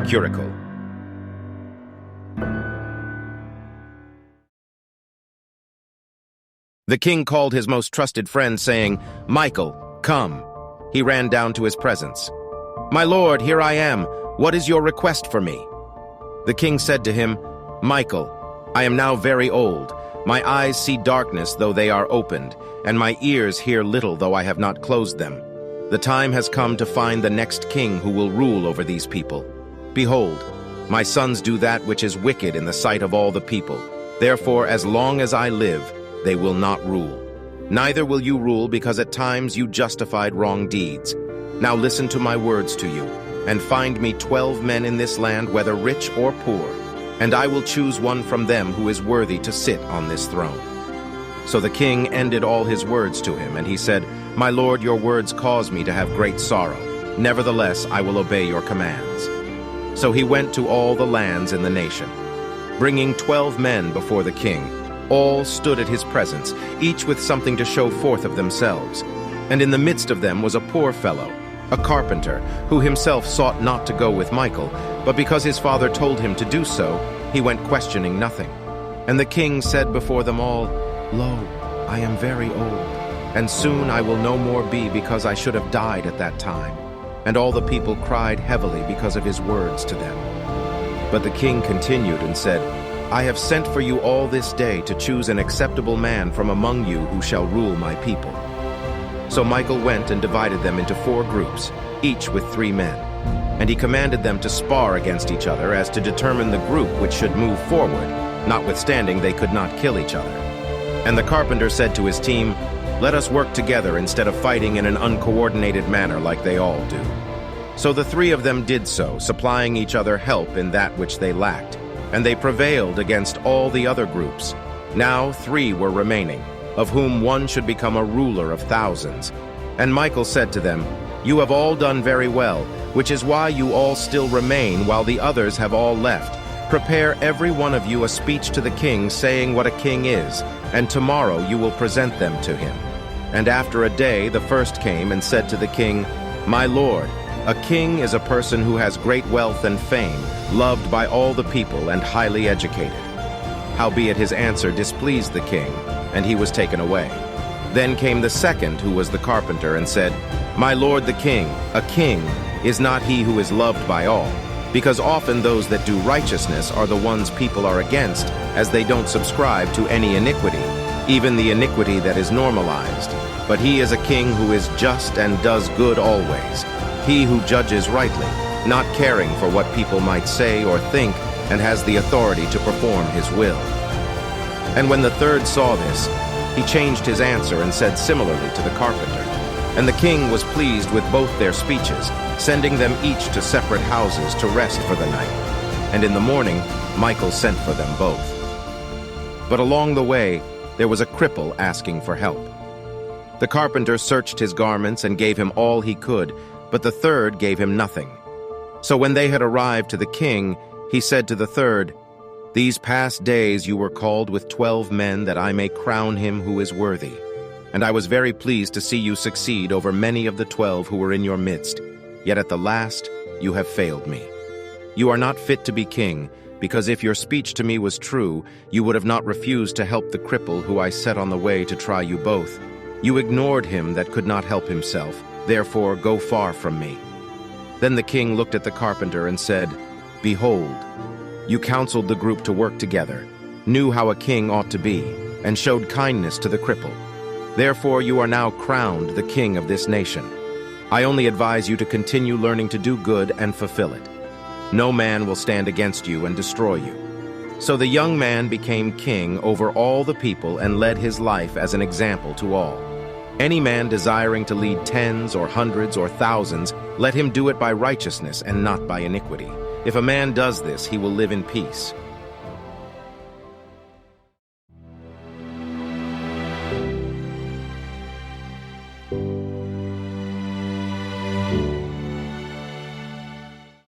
Curicle. The king called his most trusted friend, saying, "Michael, come." He ran down to his presence. "My lord, here I am. What is your request for me?" The king said to him, "Michael, I am now very old. My eyes see darkness, though they are opened, and my ears hear little, though I have not closed them. The time has come to find the next king who will rule over these people. Behold, my sons do that which is wicked in the sight of all the people. Therefore, as long as I live, they will not rule. Neither will you rule, because at times you justified wrong deeds. Now listen to my words to you, and find me 12 men in this land, whether rich or poor, and I will choose one from them who is worthy to sit on this throne." So the king ended all his words to him, and he said, "My lord, your words cause me to have great sorrow. Nevertheless, I will obey your commands." So he went to all the lands in the nation, bringing 12 men before the king. All stood at his presence, each with something to show forth of themselves. And in the midst of them was a poor fellow, a carpenter, who himself sought not to go with Michael, but because his father told him to do so, he went questioning nothing. And the king said before them all, "Lo, I am very old, and soon I will no more be, because I should have died at that time." And all the people cried heavily because of his words to them. But the king continued and said, "I have sent for you all this day to choose an acceptable man from among you who shall rule my people." So Michael went and divided them into 4 groups, each with 3 men. And he commanded them to spar against each other as to determine the group which should move forward, notwithstanding they could not kill each other. And the carpenter said to his team, "Let us work together instead of fighting in an uncoordinated manner like they all do." So the 3 of them did so, supplying each other help in that which they lacked. And they prevailed against all the other groups. Now 3 were remaining, of whom one should become a ruler of thousands. And Michael said to them, "You have all done very well, which is why you all still remain while the others have all left. Prepare every one of you a speech to the king, saying what a king is, and tomorrow you will present them to him." And after a day the first came and said to the king, "My lord, a king is a person who has great wealth and fame, loved by all the people and highly educated." Howbeit his answer displeased the king, and he was taken away. Then came the second, who was the carpenter, and said, "My lord the king, a king is not he who is loved by all, because often those that do righteousness are the ones people are against, as they don't subscribe to any iniquity, even the iniquity that is normalized. But he is a king who is just and does good always, he who judges rightly, not caring for what people might say or think, and has the authority to perform his will." And when the third saw this, he changed his answer and said similarly to the carpenter. And the king was pleased with both their speeches, sending them each to separate houses to rest for the night. And in the morning, Michael sent for them both. But along the way, there was a cripple asking for help. The carpenter searched his garments and gave him all he could, but the third gave him nothing. So when they had arrived to the king, he said to the third, "These past days you were called with 12 men, that I may crown him who is worthy. And I was very pleased to see you succeed over many of the 12 who were in your midst. Yet at the last you have failed me. You are not fit to be king, because if your speech to me was true, you would have not refused to help the cripple who I set on the way to try you both. You ignored him that could not help himself. Therefore, go far from me." Then the king looked at the carpenter and said, "Behold, you counseled the group to work together, knew how a king ought to be, and showed kindness to the cripple. Therefore, you are now crowned the king of this nation. I only advise you to continue learning to do good and fulfill it. No man will stand against you and destroy you." So the young man became king over all the people and led his life as an example to all. Any man desiring to lead tens or hundreds or thousands, let him do it by righteousness and not by iniquity. If a man does this, he will live in peace.